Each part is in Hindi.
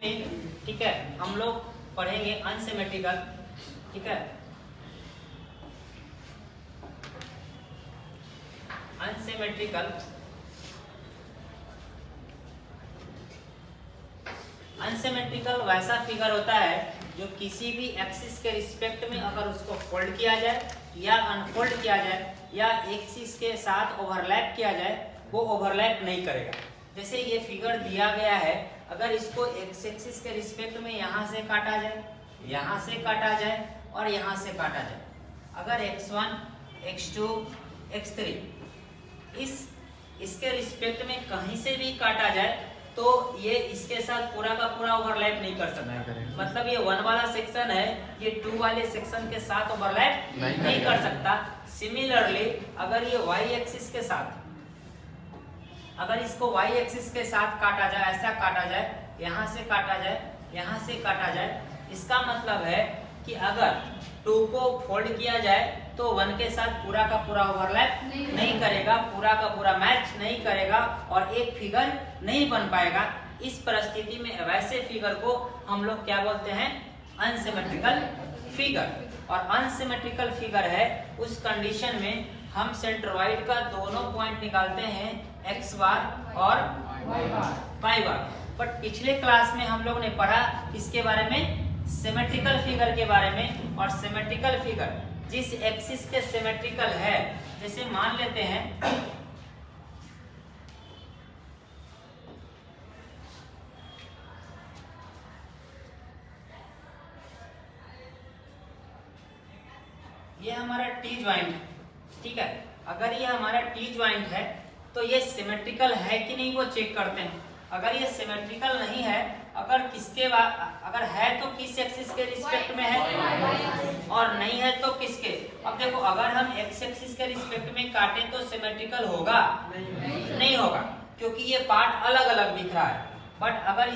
में ठीक है हम लोग पढ़ेंगे अनसिमेट्रिकल। ठीक है, अनसिमेट्रिकल अनसिमेट्रिकल वैसा फिगर होता है जो किसी भी एक्सिस के रिस्पेक्ट में अगर उसको फोल्ड किया जाए या अनफोल्ड किया जाए या एक्सिस के साथ ओवरलैप किया जाए वो ओवरलैप नहीं करेगा। जैसे ये फिगर दिया गया है, अगर इसको एक्स एक्सिस के रिस्पेक्ट में यहाँ से काटा जाए, यहाँ से काटा जाए और यहाँ से काटा जाए, अगर x1, x2, x3 इसके रिस्पेक्ट में कहीं से भी काटा जाए तो ये इसके साथ पूरा का पूरा ओवरलैप नहीं कर सकता। मतलब ये 1 वाला सेक्शन है, ये 2 वाले सेक्शन के साथ ओवरलैप नहीं कर सकता। सिमिलरली अगर ये y एक्सिस के साथ, अगर इसको y एक्सिस के साथ काटा जाए, ऐसा काटा जाए, यहाँ से काटा जाए, यहाँ से काटा जाए, इसका मतलब है कि अगर 2 को फोल्ड किया जाए तो 1 के साथ पूरा का पूरा ओवरलैप नहीं करेगा, पूरा का पूरा मैच नहीं करेगा और एक फिगर नहीं बन पाएगा। इस परिस्थिति में वैसे फिगर को हम लोग क्या बोलते हैं? Unsymmetrical figure. और अनसिमेट्रिकल फिगर है उस कंडीशन में हम सेंट्रोइड का दोनों पॉइंट निकालते हैं, एक्स बार और वाई बार। बट पिछले क्लास में हम लोग ने पढ़ा किसके बारे में? सिमेट्रिकल फिगर के बारे में। और सिमेट्रिकल फिगर जिस एक्सिस के सिमेट्रिकल है, जैसे मान लेते हैं ये हमारा टी ज्वाइंट है। ठीक है, अगर ये हमारा टी ज्वाइंट है तो ये सिमेट्रिकल है कि नहीं वो चेक करते हैं। अगर ये सिमेट्रिकल नहीं है, अगर किसके अगर है तो किस एक्सिस के रिस्पेक्ट में है और नहीं है तो किसके। अब देखो, अगर हम एक्स एक्सिस के रिस्पेक्ट में काटें तो सिमेट्रिकल होगा? नहीं होगा, क्योंकि ये पार्ट अलग अलग दिख रहा है। बट अगर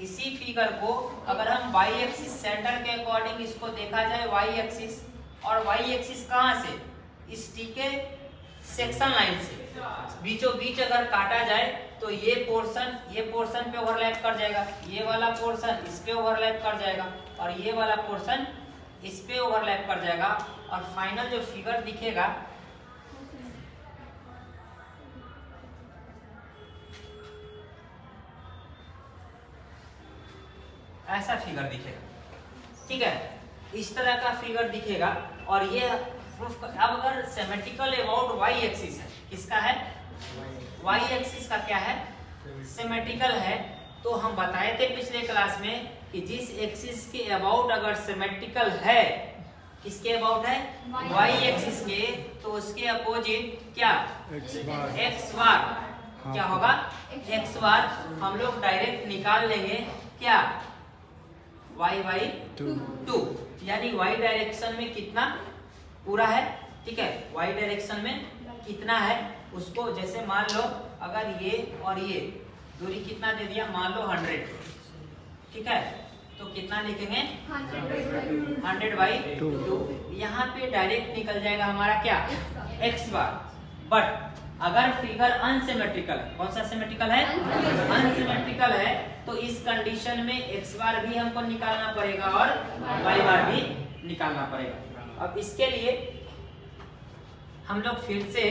इसी फिगर को अगर हम वाई एक्सिस सेंटर के अकॉर्डिंग इसको देखा जाए, वाई एक्सिस, और वाई एक्सिस कहाँ से? इस टी के सेक्शन लाइन से बीचों बीच अगर काटा जाए तो ये पोर्शन पे ओवरलैप कर जाएगा, ये वाला पोर्शन इस पे ओवरलैप कर जाएगा और ये वाला पोर्शन इस पे ओवरलैप कर जाएगा और फाइनल जो फिगर दिखेगा ऐसा फिगर दिखेगा। ठीक है, इस तरह का फिगर दिखेगा। और ये प्रूफ अब अगर सिमेट्रिकल अबाउट वाई एक्सिस है, किसका है? वाई एक्सिस का क्या है? सिमेट्रिकल है। तो हम बताए थे पिछले क्लास में कि जिस एक्सिस के अबाउट अगर सिमेट्रिकल है, किसके अबाउट है? वाई एक्सिस के, तो उसके अपोजिट क्या? एक्स बार। क्या होगा? एक्स बार। हम लोग डायरेक्ट निकाल लेंगे क्या? वाई बाई 2, यानी वाई डायरेक्शन में कितना पूरा है। ठीक है, वाई डायरेक्शन में कितना है उसको, जैसे मान लो अगर ये और ये दूरी कितना दे दिया, मान लो 100। ठीक है, तो कितना लिखेंगे? 100/2। यहाँ पे डायरेक्ट निकल जाएगा हमारा क्या? X bar. बट अगर फिगर अनसिमेट्रिकल, कौन सा सिमेट्रिकल है? अनसिमेट्रिकल है, तो इस कंडीशन में एक्स बार भी हमको निकालना पड़ेगा और वाई बार भी निकालना पड़ेगा। अब इसके लिए हम लोग फिर से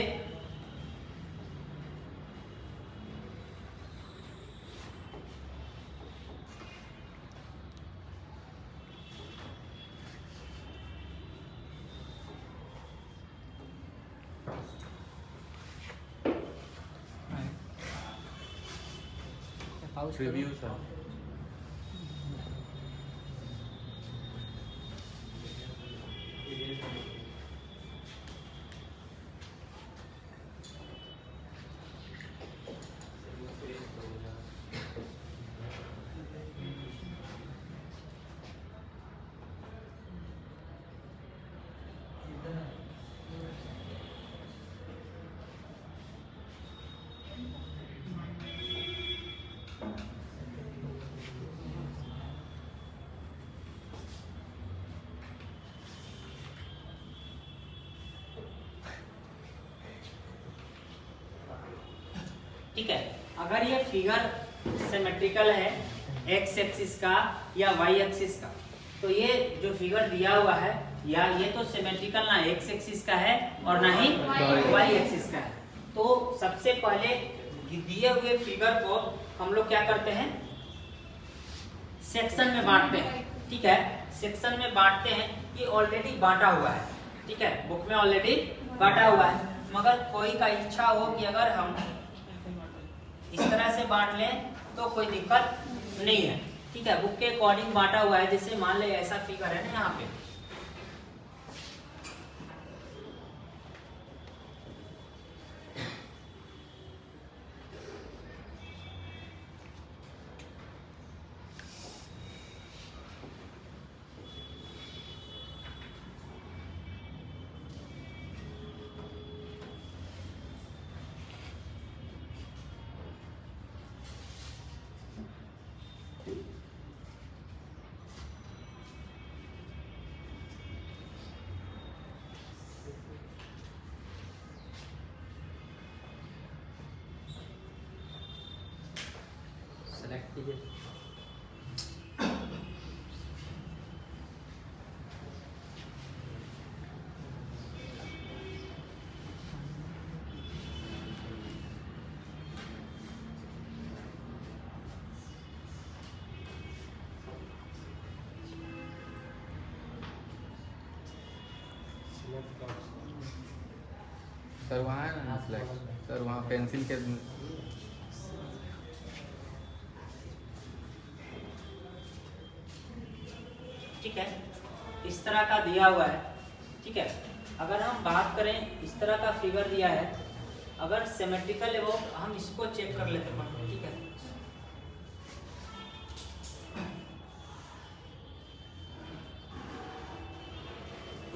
रिव्यू सर। ठीक है, अगर ये फिगर सिमेट्रिकल है एक्स एक्सिस का या वाई एक्सिस का। तो ये जो फिगर दिया हुआ है या ये तो सिमेट्रिकल ना एक्स एक्सिस का है और ना ही वाई एक्सिस का है। तो सबसे पहले दिए हुए फिगर को हम लोग क्या करते हैं, सेक्शन में बांटते हैं। ठीक है, सेक्शन में बांटते हैं। ये ऑलरेडी बांटा हुआ है, ठीक है, बुक में ऑलरेडी बांटा हुआ है। मगर कोई का इच्छा हो कि अगर हम इस तरह से बांट लें तो कोई दिक्कत नहीं है। ठीक है, बुक के अकॉर्डिंग बांटा हुआ है। जैसे मान ले ऐसा फिगर है ना यहाँ पे, सेलेक्ट कीजिए। सर वहाँ है ना सिलेक्ट, सर वहाँ पेंसिल के ठीक है, इस तरह का दिया हुआ है। ठीक है, अगर हम बात करें इस तरह का फिगर दिया है, अगर सिमेट्रिकल है वो हम इसको चेक कर लेते हैं। ठीक है,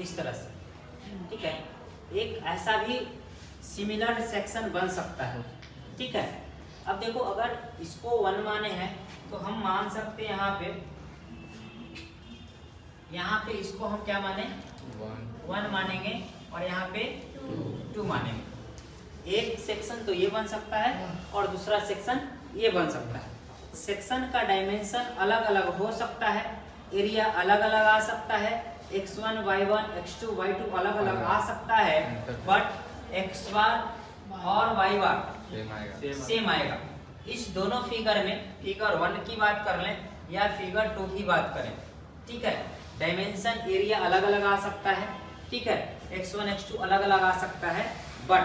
इस तरह से। ठीक है, एक ऐसा भी सिमिलर सेक्शन बन सकता है। ठीक है, अब देखो अगर इसको 1 माने हैं तो हम मान सकते हैं यहाँ पे इसको हम क्या माने 1 मानेंगे और यहाँ पे 2 मानेंगे। एक सेक्शन तो ये बन सकता है और दूसरा सेक्शन ये बन सकता है। सेक्शन का डायमेंशन अलग अलग हो सकता है, एरिया अलग अलग आ सकता है, x1 y1 x2 y2 अलग अलग आ सकता है, बट x बार और y बार सेम आएगा। इस दोनों फिगर में फिगर 1 की बात कर लें या फिगर 2 की बात करें, ठीक है, डायमेंशन एरिया अलग अलग आ सकता है। ठीक है, x1 x2 अलग अलग आ सकता है, बट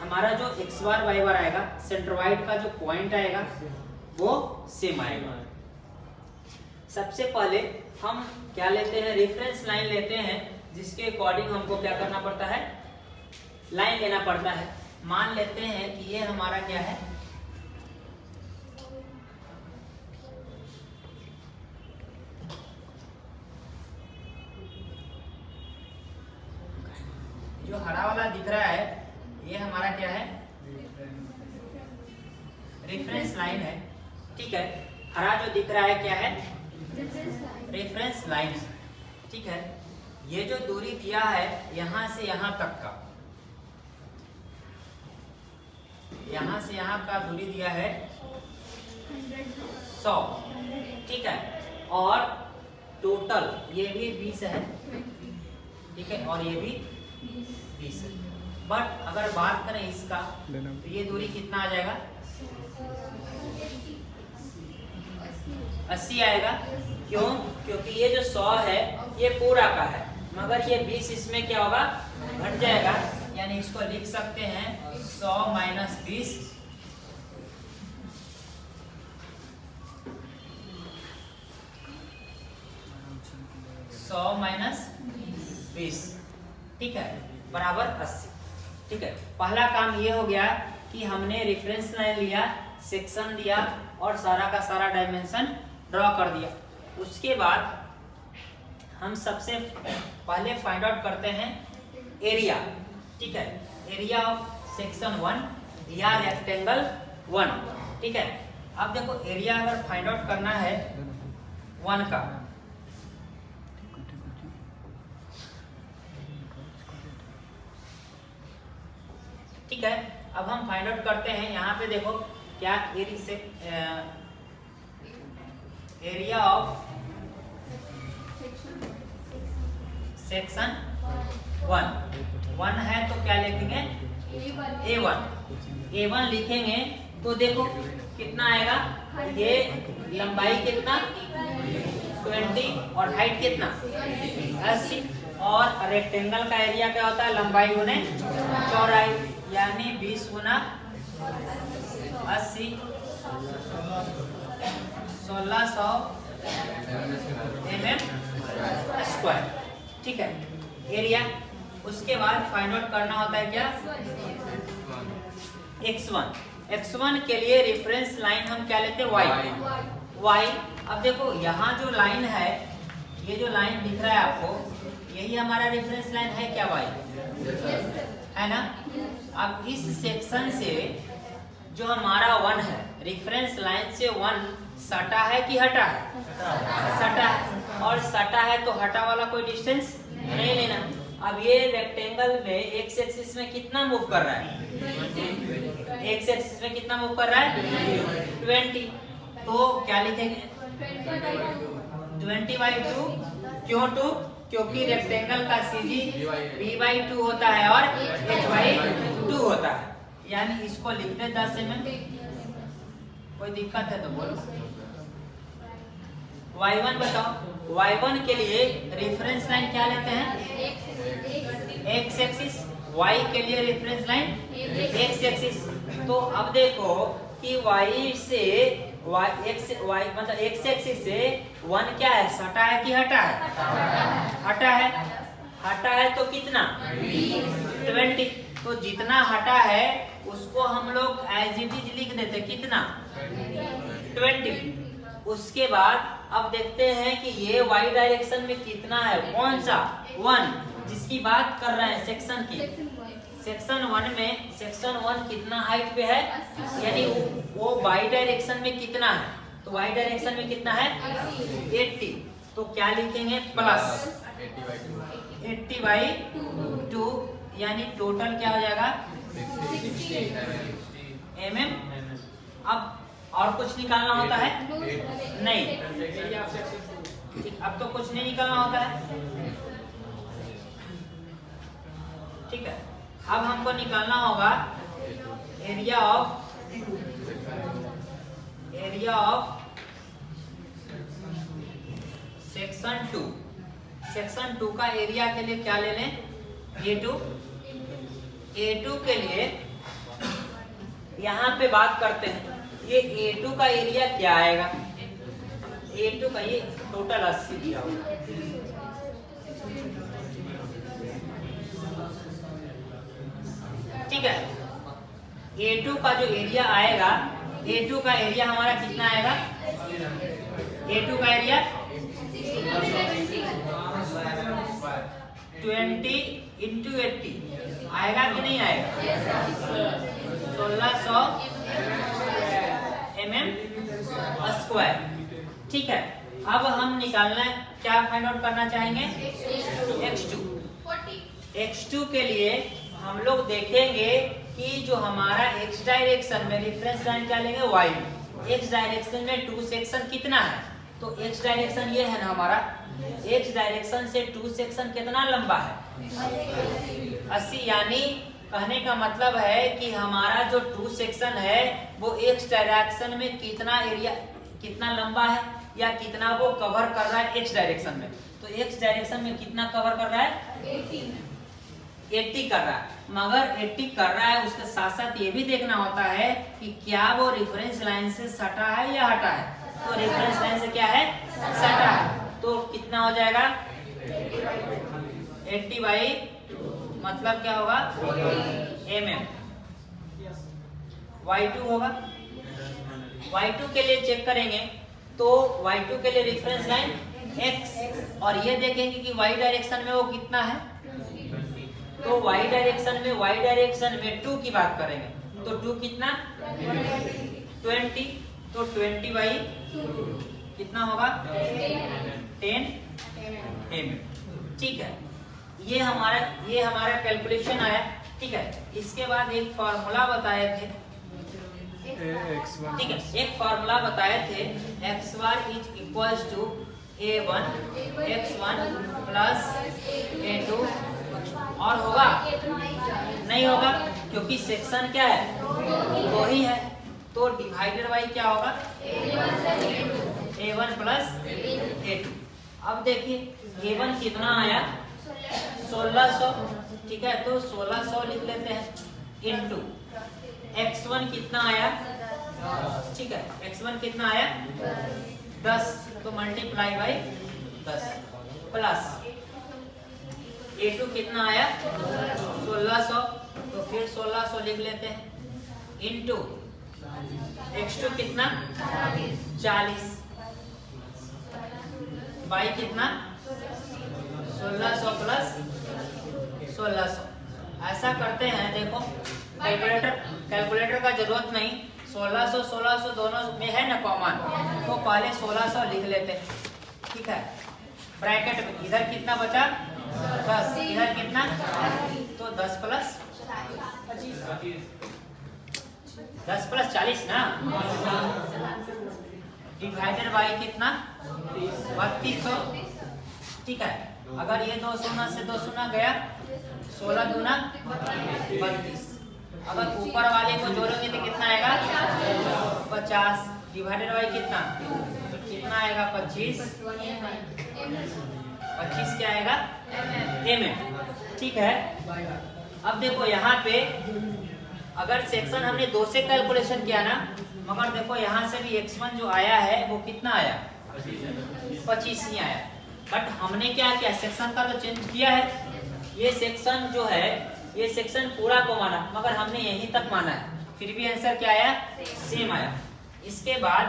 हमारा जो x बार y बार आएगा, सेंट्रोइड का जो पॉइंट आएगा वो सेम आएगा। सबसे पहले हम क्या लेते हैं, रेफरेंस लाइन लेते हैं, जिसके अकॉर्डिंग हमको क्या करना पड़ता है, लाइन लेना पड़ता है। मान लेते हैं कि ये हमारा क्या है, जो हरा वाला दिख रहा है ये हमारा क्या है, रेफरेंस लाइन है। ठीक है, हरा जो दिख रहा है क्या है, रेफरेंस लाइन। ठीक है, ये जो दूरी दिया है यहां से यहां तक का, यहां से यहां का दूरी दिया है 100। ठीक है, और टोटल ये भी 20 है। ठीक है, और ये भी 20 है। बट अगर बात करें इसका तो ये दूरी कितना आ जाएगा, 80 आएगा। क्यों? क्योंकि ये जो 100 है ये पूरा का है, मगर ये 20 इसमें क्या होगा, घट जाएगा। यानी इसको लिख सकते हैं 100 माइनस 20, माइनस 20, ठीक है, बराबर 80। ठीक है, पहला काम ये हो गया कि हमने रेफरेंस लाइन लिया, सेक्शन दिया और सारा का सारा डायमेंशन ड्रॉ कर दिया। उसके बाद हम सबसे पहले फाइंड आउट करते हैं एरिया। ठीक है, एरिया ऑफ सेक्शन 1 या रेक्टेंगल 1। ठीक है, अब देखो एरिया अगर फाइंड आउट करना है 1 का, ठीक है, अब हम फाइंड आउट करते हैं। यहाँ पे देखो क्या एरिया से एरिया ऑफ सेक्शन 1 है तो क्या लिखेंगे A1 लिखेंगे तो देखो कितना आएगा, ये लंबाई कितना 20 और हाइट कितना 80, और रेक्टेंगल का एरिया क्या होता है, लंबाई गुने चौड़ाई, यानी 20 गुना 80 1600 mm²। ठीक है एरिया। उसके बाद फाइंड आउट करना होता है क्या, x1 के लिए रेफरेंस लाइन हम क्या लेते हैं y। अब देखो यहाँ जो लाइन है, ये जो लाइन दिख रहा है आपको, यही हमारा रेफरेंस लाइन है क्या y, है ना। अब इस सेक्शन से जो हमारा 1 है, रेफरेंस लाइन से 1 सटा है कि हटा है, सटा है, और सटा है तो हटा वाला कोई डिस्टेंस नहीं लेना। अब ये रेक्टेंगल में एक्स एक्सिस में कितना मूव कर रहा है, एक्स एक्सिस में कितना मूव कर रहा है 20, तो क्या लिखेंगे 20/2। क्यों 2, क्योंकि रेक्टेंगल का सीधी b/2 होता है और h/2 होता है, यानी इसको लिखते 10 mm। कोई दिक्कत है तो बोलो। y1 बताओ, y1 के लिए रेफरेंस लाइन क्या लेते हैं एक्स एक्सिस, y के लिए रेफरेंस लाइन एक्स एक्सिस। तो अब देखो कि y से मतलब एक्स एक्सिस से 1 क्या है, सटा है कि हटा है, हटा है, हटा है तो कितना 20, तो जितना हटा है उसको हम लोग एज इट इज लिख देते कितना 20। उसके बाद अब देखते हैं कि ये y डायरेक्शन में कितना है, कौन सा 1 जिसकी बात कर रहे हैं सेक्शन की, सेक्शन 1 में सेक्शन 1 कितना हाइट पे है, यानी वो y डायरेक्शन में कितना है, तो y डायरेक्शन में कितना है 80, तो क्या लिखेंगे प्लस 80/2, यानी टोटल क्या हो जाएगा 60 mm। अब और कुछ निकालना होता है नहीं, अब तो कुछ नहीं निकालना होता है। ठीक है, अब हमको निकालना होगा एरिया ऑफ सेक्शन 2। सेक्शन 2 का एरिया के लिए क्या ले लें A2 के लिए यहाँ पे बात करते हैं, ये A2 का एरिया क्या आएगा, A2 का ये टोटल 80 दिया होगा, ठीक है। A2 का जो एरिया आएगा, A2 का एरिया हमारा कितना आएगा, A2 का एरिया 20 × 80 आएगा कि नहीं आएगा, 1600 mm²। ठीक है, अब हम निकालना क्या फाइंड आउट करना चाहेंगे x2 के लिए हम लोग देखेंगे कि जो हमारा x डायरेक्शन में रेफरेंस लाइन क्या लेंगे y, x डायरेक्शन में 2 सेक्शन कितना है, तो x डायरेक्शन ये है ना हमारा, x डायरेक्शन से 2 सेक्शन कितना लंबा है 80, यानी कहने का मतलब है कि हमारा जो 2 सेक्शन है वो x डायरेक्शन में कितना एरिया, कितना लंबा है या कितना वो कवर कर रहा है x डायरेक्शन में, तो x डायरेक्शन में कितना कवर कर रहा है 80 कर रहा है। मगर 80 कर रहा है, उसके साथ साथ ये भी देखना होता है कि क्या वो रेफरेंस लाइन से सटा है या हटा है, तो रेफरेंस लाइन से क्या है सटा है, तो कितना हो जाएगा 80/, मतलब क्या होगा mm। y2 होगा, y2 के लिए चेक करेंगे तो y2 के लिए रेफरेंस लाइन x, और ये देखेंगे कि y डायरेक्शन में वो कितना है, तो y डायरेक्शन में 2 की बात करेंगे तो 2 कितना 20, तो 20/, कितना होगा 10 mm। ठीक है, ये हमारा कैलकुलेशन आया। ठीक है, इसके बाद एक फॉर्मूला बताए थे, ठीक है, एक फॉर्मूला बताए थे x bar is equal to a1 x1 plus a2 और होगा नहीं होगा क्योंकि सेक्शन क्या है दो ही है, तो डिवाइडेड बाई क्या होगा a1 प्लस a2। अब देखिए a1 कितना आया 1600, ठीक है, तो 1600 लिख लेते हैं इनटू x1 कितना आया, ठीक है, x1 कितना आया 10, तो मल्टीप्लाई बाई 10 प्लस a2 कितना आया 1600, तो फिर 1600 लिख लेते हैं इनटू x2 कितना 40 बाई कितना 1600 प्लस 1600। ऐसा करते हैं, देखो कैलकुलेटर का जरूरत नहीं, 1600 दोनों में है ना कॉमन, तो पहले 1600 लिख लेते हैं, ठीक है, ब्रैकेट में इधर कितना बचा 10, इधर कितना, तो 10 प्लस 40 ना, डिवाइडेड बाई कितना 3200, ठीक है, अगर ये 2 शून्य से 2 शून्य गया 16 दूना 32, अगर ऊपर वाले को जोड़ेंगे तो कितना आएगा 50, डिवाइडेड बाई कितना, तो कितना आएगा 25 क्या आएगा mm, ठीक है। अब देखो यहाँ पे अगर सेक्शन हमने 2 से कैलकुलेशन किया ना, मगर देखो यहाँ से भी x1 जो आया है वो कितना आया 25 ही आया, बट हमने क्या किया सेक्शन का तो चेंज किया है, ये सेक्शन जो है ये सेक्शन पूरा को माना, मगर हमने यहीं तक माना है, फिर भी आंसर क्या आया सेम आया। इसके बाद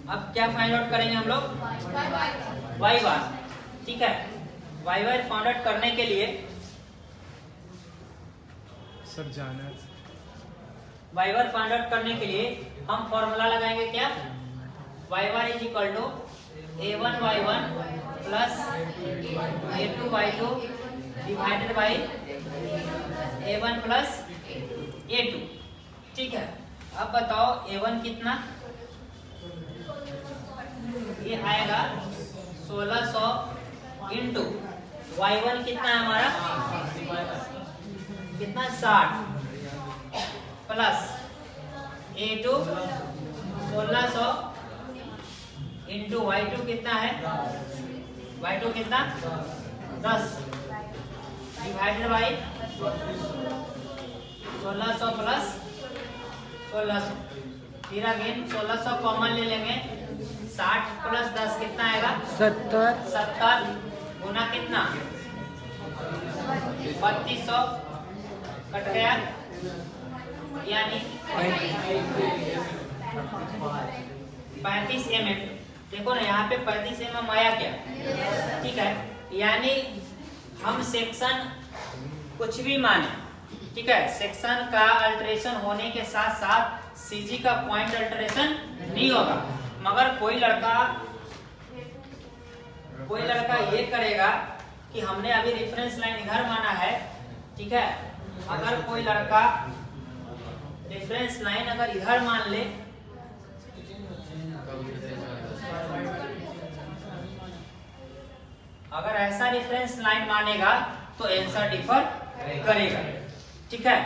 अब क्या फाइंड आउट करेंगे हम लोग y बार, ठीक है, y बार फाइंड आउट करने के लिए सर जाना y बार फाइंड आउट करने के लिए हम फॉर्मूला लगाएंगे क्या, y bar is equal to a1 y1 plus a2 y2 divided by a1 plus a2, ठीक है। अब बताओ a1 कितना, ये आएगा 1600 इंटू y1 कितना है हमारा कितना 60 प्लस a2 1600 इंटू y2 कितना है, y2 कितना 10 डिवाइडेड बाई 1600 प्लस 1600, फिर अगेन 1600 कॉमन ले लेंगे, 60 प्लस 10 कितना आएगा 70 गुना कितना 3200 कट गया, यानी 35 mm। देखो ना यहाँ पे 35 mm आया क्या, ठीक है, यानी हम सेक्शन कुछ भी माने, ठीक है, सेक्शन का अल्टरेशन होने के साथ साथ सीजी का पॉइंट अल्टरेशन नहीं होगा, मगर कोई लड़का ये करेगा कि हमने अभी रेफरेंस लाइन इधर माना है, ठीक है, अगर कोई लड़का रेफरेंस लाइन अगर इधर मान ले, अगर ऐसा रेफरेंस लाइन मानेगा तो आंसर डिफर करेगा, ठीक है।